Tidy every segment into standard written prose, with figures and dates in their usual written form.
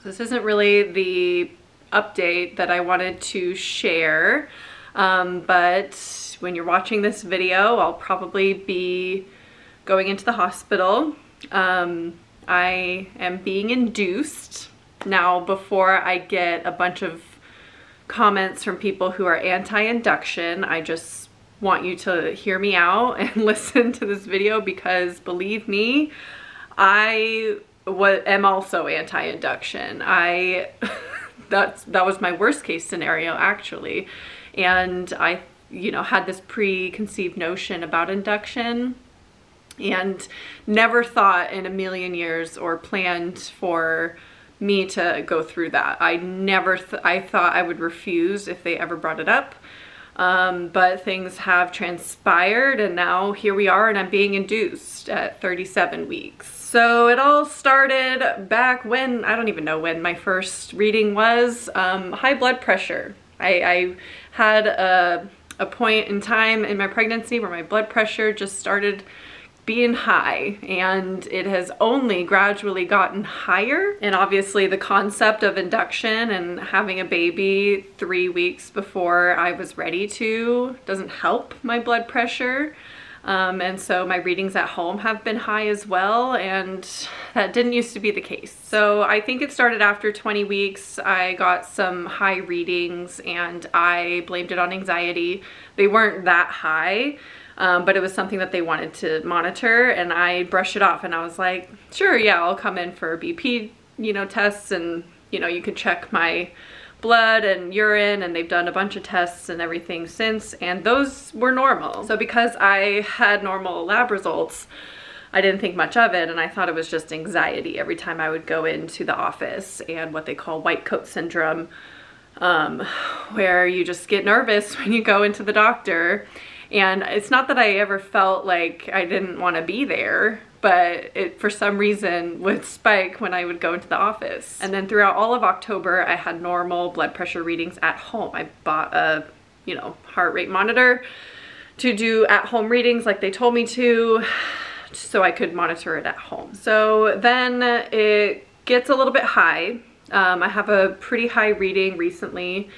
This isn't really the update that I wanted to share, but when you're watching this video, I'll probably be going into the hospital. I am being induced. Now, before I get a bunch of comments from people who are anti-induction, I just want you to hear me out and listen to this video, because believe me, I am also anti-induction. That was my worst case scenario, actually. And I, had this preconceived notion about induction and never thought in a million years or planned for me to go through that. I thought I would refuse if they ever brought it up. But things have transpired, and now here we are, and I'm being induced at 37 weeks. So it all started back when, I don't even know when my first reading was, high blood pressure. I had a point in time in my pregnancy where my blood pressure just started being high, and it has only gradually gotten higher. And obviously the concept of induction and having a baby 3 weeks before I was ready to doesn't help my blood pressure. And so my readings at home have been high as well, and that didn't used to be the case. So I think it started after 20 weeks. I got some high readings and I blamed it on anxiety. They weren't that high. But it was something that they wanted to monitor, and I brushed it off, and I was like, sure, yeah, I'll come in for BP, tests, and, you could check my blood and urine, and they've done a bunch of tests and everything since, and those were normal. So because I had normal lab results, I didn't think much of it, and I thought it was just anxiety every time I would go into the office, and what they call white coat syndrome, where you just get nervous when you go into the doctor. And it's not that I ever felt like I didn't want to be there, but it for some reason would spike when I would go into the office. And then throughout all of October, I had normal blood pressure readings at home. I bought a, heart rate monitor to do at-home readings like they told me to, so I could monitor it at home. So then it gets a little bit high. I have a pretty high reading recently.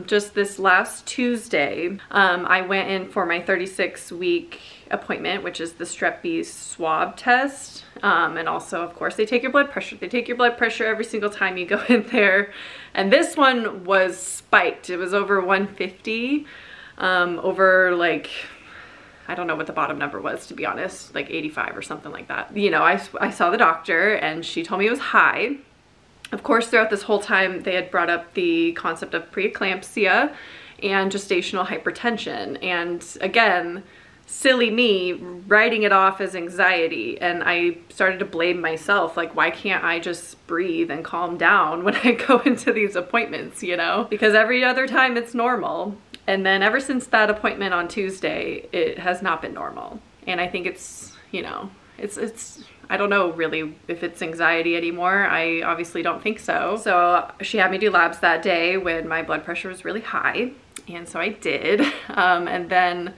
Just this last Tuesday, I went in for my 36-week appointment, which is the Strep B swab test. And also, of course, they take your blood pressure. They take your blood pressure every single time you go in there. And this one was spiked. It was over 150, over like, I don't know what the bottom number was, to be honest, like 85 or something like that. I saw the doctor and she told me it was high. Of course, throughout this whole time, they had brought up the concept of preeclampsia and gestational hypertension. And again, silly me, writing it off as anxiety. And I started to blame myself, like, why can't I just breathe and calm down when I go into these appointments, Because every other time it's normal. And then ever since that appointment on Tuesday, it has not been normal. And I think it's, I don't know really if it's anxiety anymore. I obviously don't think so. So she had me do labs that day when my blood pressure was really high. And so I did. And then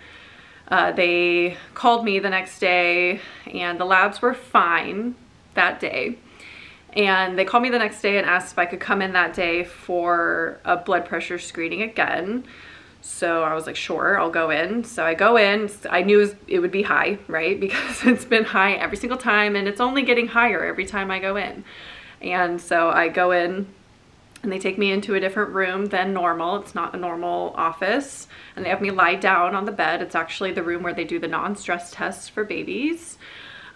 they called me the next day, and the labs were fine that day. And they called me the next day and asked if I could come in that day for a blood pressure screening again. So I was like, sure, I'll go in. So I go in. I knew it would be high, right? Because it's been high every single time, and it's only getting higher every time I go in. And so I go in, and they take me into a different room than normal. It's not a normal office. And they have me lie down on the bed. It's actually the room where they do the non-stress tests for babies.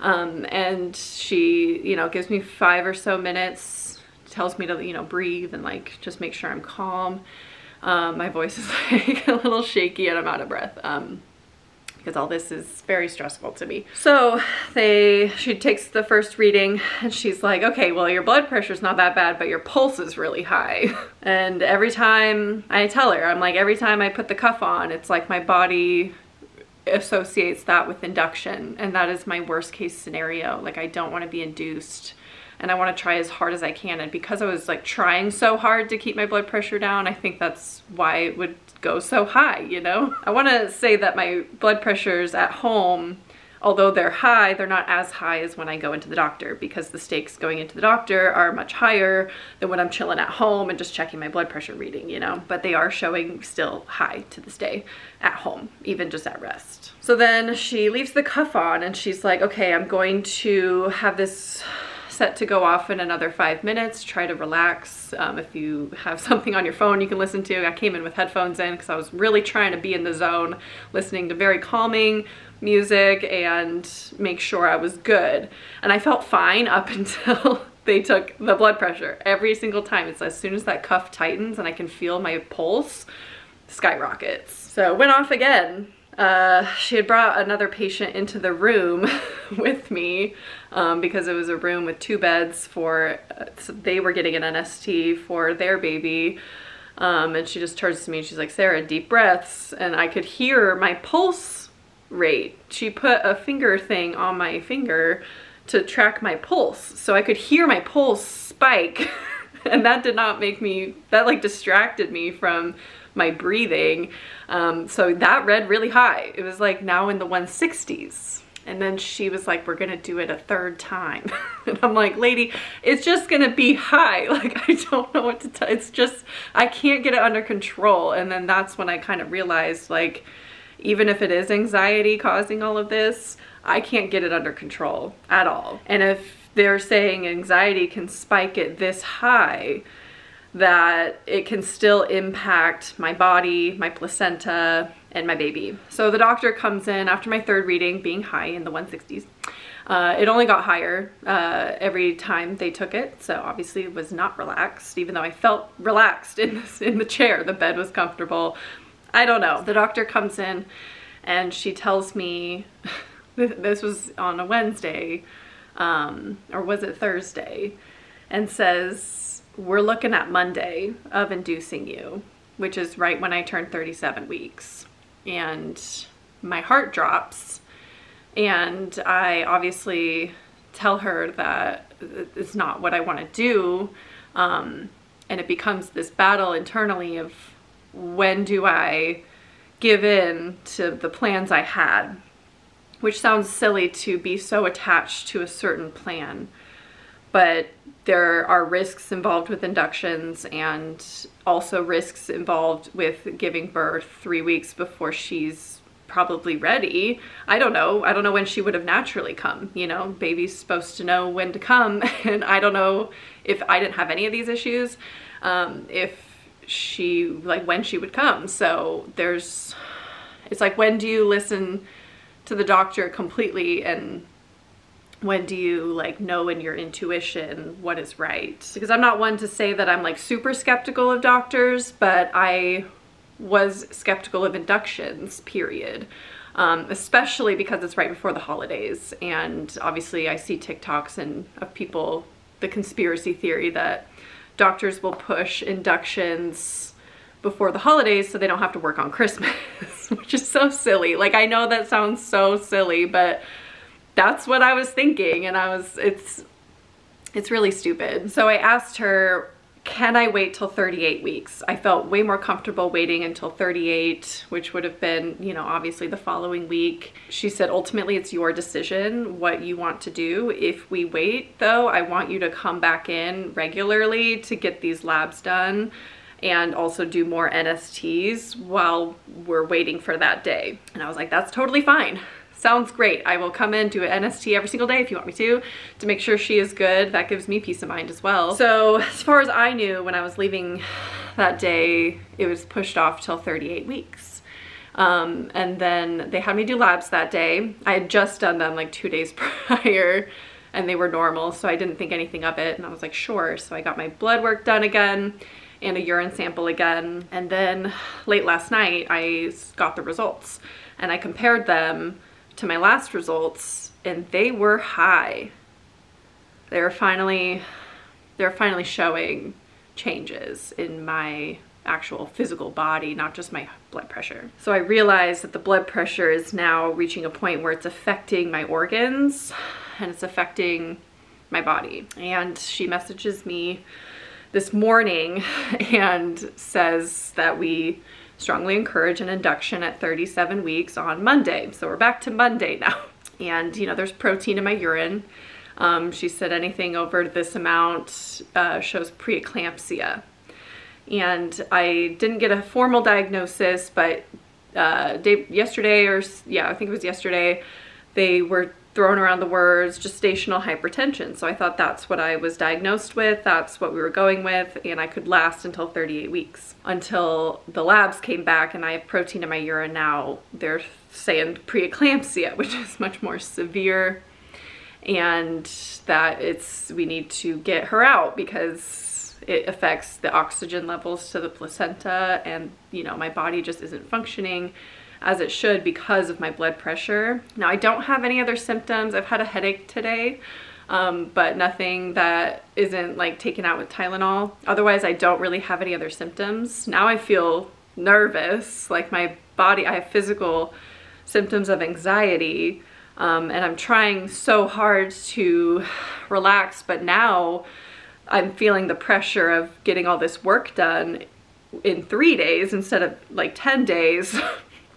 And she, gives me 5 or so minutes, tells me to, breathe and like just make sure I'm calm. My voice is like a little shaky and I'm out of breath because all this is very stressful to me. So she takes the first reading and she's like, okay, well, your blood pressure's not that bad, but your pulse is really high. And every time I tell her, I'm like, every time I put the cuff on, it's like my body associates that with induction, and that is my worst case scenario. Like, I don't want to be induced. And I want to try as hard as I can. And because I was like trying so hard to keep my blood pressure down, I think that's why it would go so high, I want to say that my blood pressures at home although they're high, they're not as high as when I go into the doctor, because the stakes going into the doctor are much higher than when I'm chilling at home and just checking my blood pressure reading, you know, but they are showing still high to this day at home, even just at rest. So then she leaves the cuff on and she's like, okay, I'm going to have this set to go off in another 5 minutes. Try to relax. If you have something on your phone you can listen to. I came in with headphones in because I was really trying to be in the zone, listening to very calming music and make sure I was good. And I felt fine up until they took the blood pressure. Every single time, it's as soon as that cuff tightens and I can feel my pulse, skyrockets. So it went off again. She had brought another patient into the room with me because it was a room with 2 beds for, so they were getting an NST for their baby. And she just turns to me and she's like, Sarah, deep breaths. And I could hear my pulse rate. She put a finger thing on my finger to track my pulse. So I could hear my pulse spike and that did not make me, that like distracted me from my breathing. So that read really high. It was like now in the 160s. And then she was like, we're gonna do it a 3rd time. And I'm like, lady, it's just gonna be high. Like, I don't know what to tell. It's just, I can't get it under control. And then that's when I kind of realized, like, even if it is anxiety causing all of this, I can't get it under control at all. And if they're saying anxiety can spike it this high, that it can still impact my body, my placenta, and my baby. So the doctor comes in after my 3rd reading, being high in the 160s. It only got higher every time they took it, so obviously it was not relaxed, even though I felt relaxed in the chair. The bed was comfortable. I don't know. The doctor comes in and she tells me, this was on a Wednesday, or was it Thursday, and says, we're looking at Monday of inducing you, which is right when I turned 37 weeks. And my heart drops and I obviously tell her that it's not what I want to do. And it becomes this battle internally of when do I give in to the plans I had, which sounds silly to be so attached to a certain plan. But there are risks involved with inductions and also risks involved with giving birth 3 weeks before she's probably ready. I don't know. I don't know when she would have naturally come. You know, baby's supposed to know when to come. And I don't know if I didn't have any of these issues, if she, like when she would come. So it's like, when do you listen to the doctor completely, and when do you like know in your intuition what is right? Because I'm not one to say that I'm like super skeptical of doctors, but I was skeptical of inductions, period. Especially because it's right before the holidays. And obviously I see TikToks and of people, the conspiracy theory that doctors will push inductions before the holidays so they don't have to work on Christmas, which is so silly. Like, I know that sounds so silly, but that's what I was thinking, and it's really stupid. So I asked her, can I wait till 38 weeks? I felt way more comfortable waiting until 38, which would have been, you know, obviously the following week. She said, ultimately it's your decision what you want to do. If we wait though, I want you to come back in regularly to get these labs done and also do more NSTs while we're waiting for that day. And I was like, that's totally fine. Sounds great. I will come in, do an NST every single day if you want me to make sure she is good. That gives me peace of mind as well. So as far as I knew when I was leaving that day, it was pushed off till 38 weeks. And then they had me do labs that day. I had just done them like 2 days prior and they were normal, so I didn't think anything of it. And I was like, sure. So I got my blood work done again and a urine sample again. And then late last night, I got the results and I compared them to my last results, and they were high. They're finally showing changes in my actual physical body, not just my blood pressure. So I realized that the blood pressure is now reaching a point where it's affecting my organs and it's affecting my body. And she messages me this morning and says that we strongly encourage an induction at 37 weeks on Monday. So we're back to Monday now. And, you know, there's protein in my urine. She said anything over this amount shows preeclampsia. And I didn't get a formal diagnosis, but yesterday, or yeah, I think it was yesterday, they were throwing around the words gestational hypertension. So I thought that's what I was diagnosed with, that's what we were going with, and I could last until 38 weeks. Until the labs came back and I have protein in my urine now. They're saying preeclampsia, which is much more severe, and that we need to get her out because it affects the oxygen levels to the placenta, and you know, my body just isn't functioning as it should because of my blood pressure. Now, I don't have any other symptoms. I've had a headache today, but nothing that isn't like taken out with Tylenol. Otherwise, I don't really have any other symptoms. Now I feel nervous, like my body, I have physical symptoms of anxiety, and I'm trying so hard to relax, but now I'm feeling the pressure of getting all this work done in 3 days instead of like 10 days,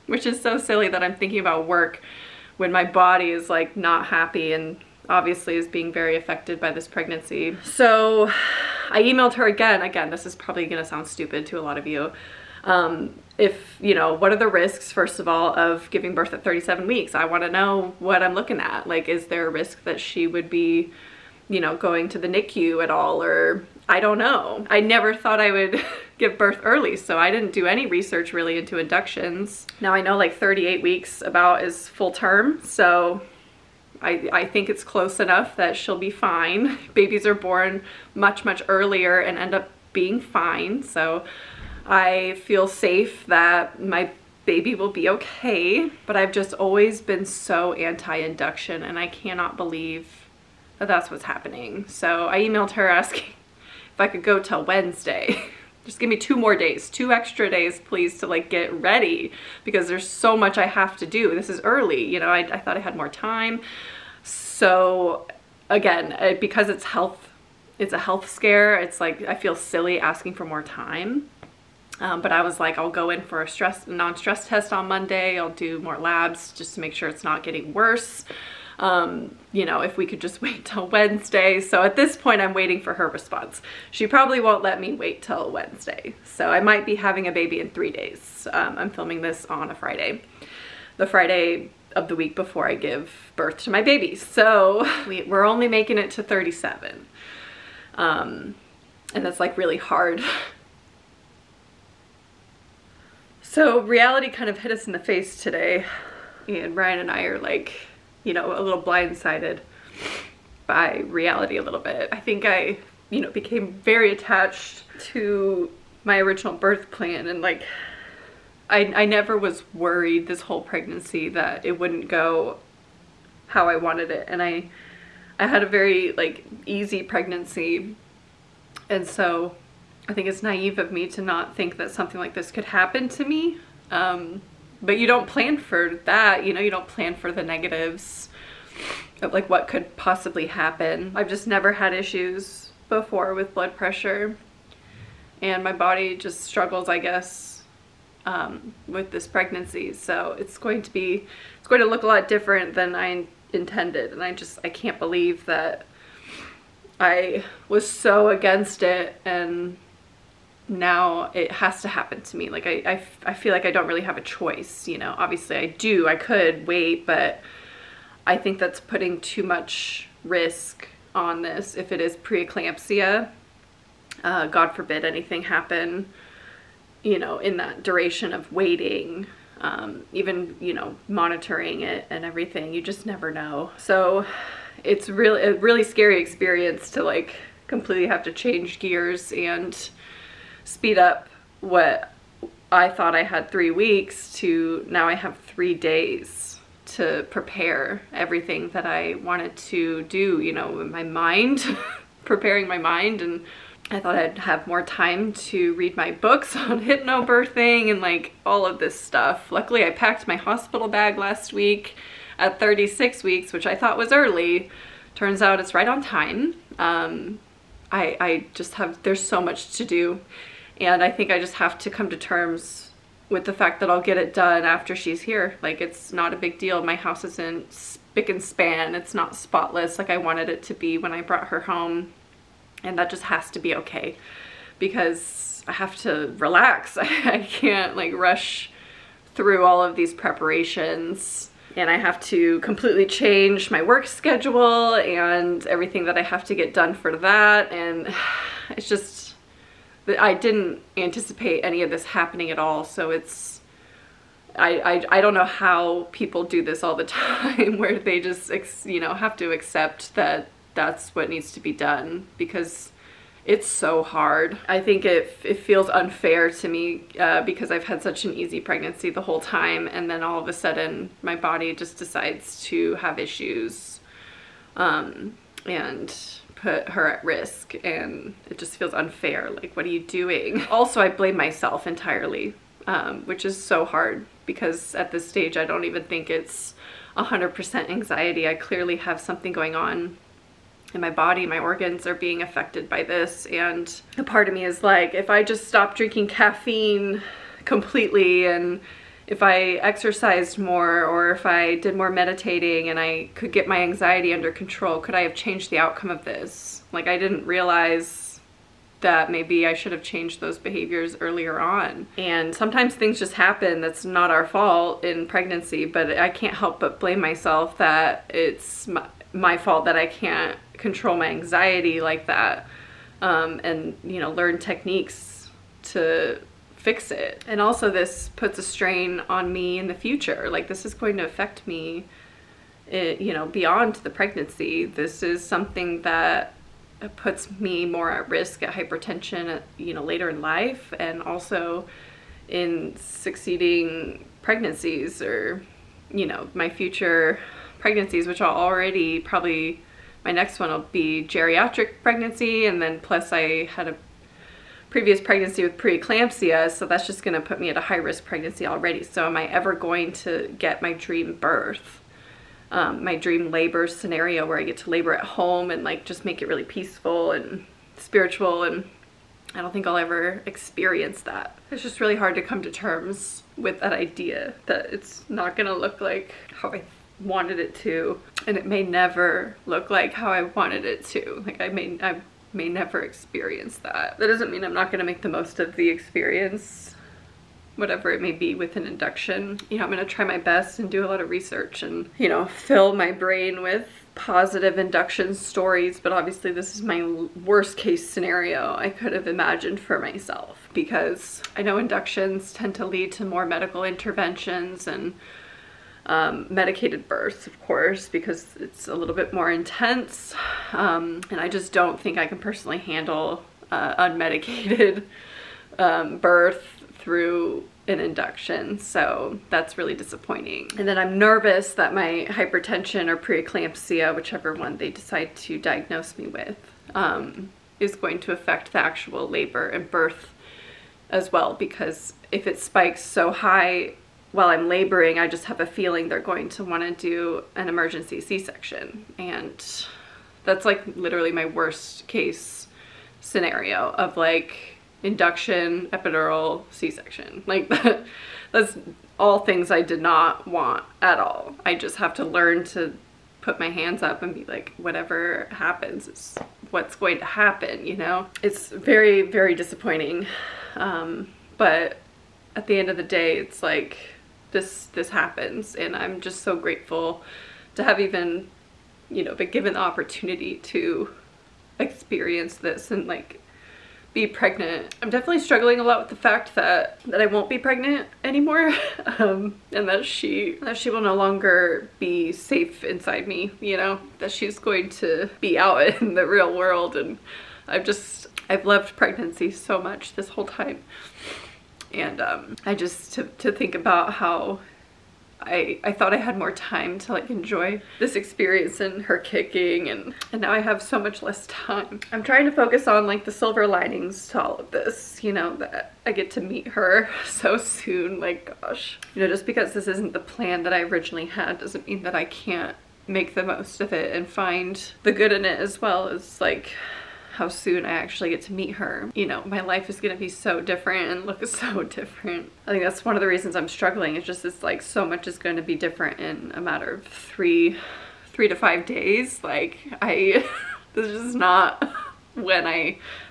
which is so silly that I'm thinking about work when my body is like not happy and obviously is being very affected by this pregnancy. So I emailed her again, this is probably gonna sound stupid to a lot of you. If, you know, what are the risks, first of all, of giving birth at 37 weeks? I wanna know what I'm looking at. Like, is there a risk that she would be, you know, going to the NICU at all, or I don't know. I never thought I would give birth early, so I didn't do any research really into inductions. Now I know like 38 weeks about is full term, so I think it's close enough that she'll be fine. Babies are born much, much earlier and end up being fine, so I feel safe that my baby will be okay. But I've just always been so anti-induction, and I cannot believe that that's what's happening. So I emailed her asking if I could go till Wednesday. Just give me 2 more days, 2 extra days, please, to like get ready, because there's so much I have to do. This is early, you know, I thought I had more time. So again, because it's a health scare, it's like, I feel silly asking for more time. But I was like, I'll go in for a non-stress test on Monday. I'll do more labs just to make sure it's not getting worse. You know, if we could just wait till Wednesday. So at this point, I'm waiting for her response. She probably won't let me wait till Wednesday. So I might be having a baby in 3 days. I'm filming this on a Friday, the Friday of the week before I give birth to my baby. So we're only making it to 37. And that's like really hard. So reality kind of hit us in the face today, and Ryan and I are like, you know, a little blindsided by reality a little bit. I think I, you know, became very attached to my original birth plan, and like, I never was worried this whole pregnancy that it wouldn't go how I wanted it. And I had a very like easy pregnancy, and so I think it's naive of me to not think that something like this could happen to me. But you don't plan for that, you know, you don't plan for the negatives of like what could possibly happen. I've just never had issues before with blood pressure, and my body just struggles, I guess, with this pregnancy. So it's going to look a lot different than I intended, and I can't believe that I was so against it, and now it has to happen to me. Like I feel like I don't really have a choice, you know. Obviously I could wait, but I think that's putting too much risk on this. If it is preeclampsia, God forbid anything happen, you know, in that duration of waiting, even, you know, monitoring it and everything, you just never know. So it's really a really scary experience to like completely have to change gears and speed up what I thought I had 3 weeks to now I have 3 days to prepare everything that I wanted to do, you know, in my mind, preparing my mind. And I thought I'd have more time to read my books on hypnobirthing and like all of this stuff. Luckily, I packed my hospital bag last week at 36 weeks, which I thought was early. Turns out it's right on time. I just have, there's so much to do. And I think I just have to come to terms with the fact that I'll get it done after she's here. Like, it's not a big deal. My house isn't spick and span. It's not spotless like I wanted it to be when I brought her home. And that just has to be okay, because I have to relax. I can't like rush through all of these preparations, and I have to completely change my work schedule and everything that I have to get done for that. And it's just, I didn't anticipate any of this happening at all. So it's, I don't know how people do this all the time, where they just, you know, have to accept that that's what needs to be done, because it's so hard. I think it feels unfair to me because I've had such an easy pregnancy the whole time, and then all of a sudden my body just decides to have issues and put her at risk, and it just feels unfair. Like, what are you doing? Also, I blame myself entirely, which is so hard, because at this stage I don't even think it's 100% anxiety. I clearly have something going on in my body. My organs are being affected by this, and a part of me is like, if I just stopped drinking caffeine completely, and if I exercised more, or if I did more meditating and I could get my anxiety under control, could I have changed the outcome of this? Like, I didn't realize that maybe I should have changed those behaviors earlier on. And sometimes things just happen that's not our fault in pregnancy, but I can't help but blame myself that it's my fault that I can't control my anxiety like that, and, you know, learn techniques to fix it. And also, this puts a strain on me in the future. Like, this is going to affect me, you know, beyond the pregnancy. This is something that puts me more at risk at hypertension, you know, later in life, and also in succeeding pregnancies, or, you know, my future pregnancies, which I'll already probably, my next one will be geriatric pregnancy, and then plus I had a previous pregnancy with preeclampsia, so that's just going to put me at a high-risk pregnancy already. So am I ever going to get my dream birth, my dream labor scenario, where I get to labor at home and like just make it really peaceful and spiritual? And I don't think I'll ever experience that. It's just really hard to come to terms with that idea that it's not going to look like how I wanted it to, and it may never look like how I wanted it to. Like, I may never experience that. That doesn't mean I'm not going to make the most of the experience, whatever it may be, with an induction. You know, I'm going to try my best and do a lot of research and, you know, fill my brain with positive induction stories, but obviously this is my worst case scenario I could have imagined for myself, because I know inductions tend to lead to more medical interventions and medicated births, of course, because it's a little bit more intense, and I just don't think I can personally handle unmedicated birth through an induction, so that's really disappointing. And then I'm nervous that my hypertension or preeclampsia, whichever one they decide to diagnose me with, is going to affect the actual labor and birth as well, because if it spikes so high while I'm laboring, I just have a feeling they're going to want to do an emergency C-section, and that's like literally my worst case scenario of like induction, epidural, C-section. Like that's all things I did not want at all. I just have to learn to put my hands up and be like, whatever happens is what's going to happen, you know? It's very, very disappointing. But at the end of the day, it's like this happens, and I'm just so grateful to have even, you know, been given the opportunity to experience this and like be pregnant. I'm definitely struggling a lot with the fact that I won't be pregnant anymore, and that she will no longer be safe inside me, you know, that she's going to be out in the real world. And I've loved pregnancy so much this whole time, and I just to think about how I thought I had more time to like enjoy this experience and her kicking, and now I have so much less time. I'm trying to focus on like the silver linings to all of this, you know, that I get to meet her so soon. Like, gosh, you know, just because this isn't the plan that I originally had doesn't mean that I can't make the most of it and find the good in it, as well as like how soon I actually get to meet her, you know, my life is gonna be so different and look so different. I think that's one of the reasons I'm struggling. It's just, it's like so much is going to be different in a matter of three to 5 days. Like this is not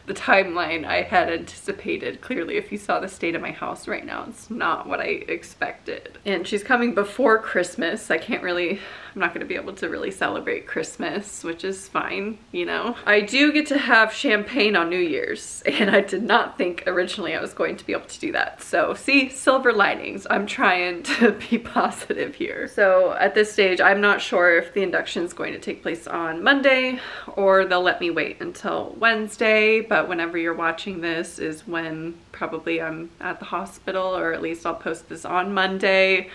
the timeline I had anticipated. Clearly, if you saw the state of my house right now, it's not what I expected. And she's coming before Christmas. I'm not gonna be able to really celebrate Christmas, which is fine, you know. I do get to have champagne on New Year's, and I did not think originally I was going to be able to do that. So see, silver linings. I'm trying to be positive here. So at this stage, I'm not sure if the induction is going to take place on Monday or they'll let me wait until Wednesday, but whenever you're watching this is when probably I'm at the hospital, or at least I'll post this on Monday.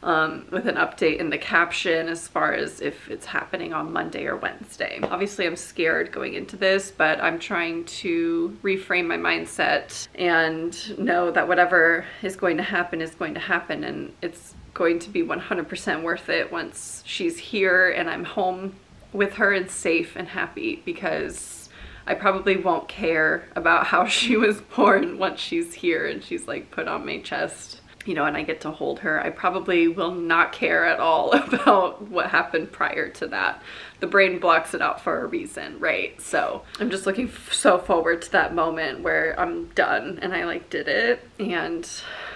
With an update in the caption as far as if it's happening on Monday or Wednesday. Obviously, I'm scared going into this, but I'm trying to reframe my mindset and know that whatever is going to happen is going to happen, and it's going to be 100% worth it once she's here and I'm home with her and safe and happy, because I probably won't care about how she was born once she's here and she's like put on my chest, you know, and I get to hold her. I probably will not care at all about what happened prior to that. The brain blocks it out for a reason, right? So I'm just looking so forward to that moment where I'm done and I like did it and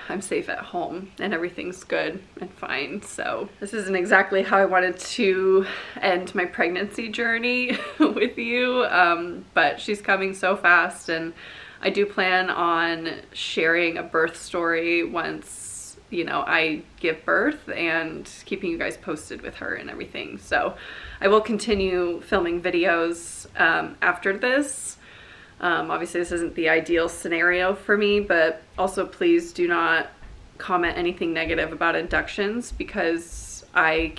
I'm safe at home and everything's good and fine. So this isn't exactly how I wanted to end my pregnancy journey with you, but she's coming so fast, and I do plan on sharing a birth story once, you know, I give birth, and keeping you guys posted with her and everything. So I will continue filming videos after this. Obviously this isn't the ideal scenario for me, but also please do not comment anything negative about inductions, because I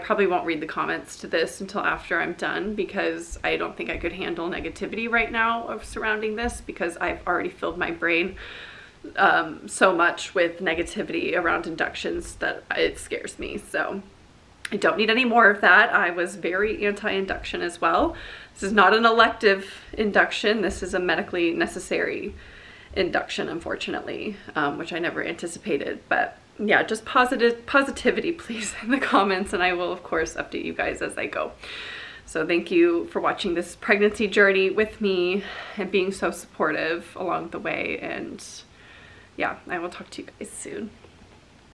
probably won't read the comments to this until after I'm done, because I don't think I could handle negativity right now of surrounding this, because I've already filled my brain so much with negativity around inductions that it scares me. So I don't need any more of that. I was very anti-induction as well. This is not an elective induction. This is a medically necessary induction, unfortunately, which I never anticipated. But yeah, just positivity, please, in the comments, and I will, of course, update you guys as I go. So thank you for watching this pregnancy journey with me and being so supportive along the way. And yeah, I will talk to you guys soon.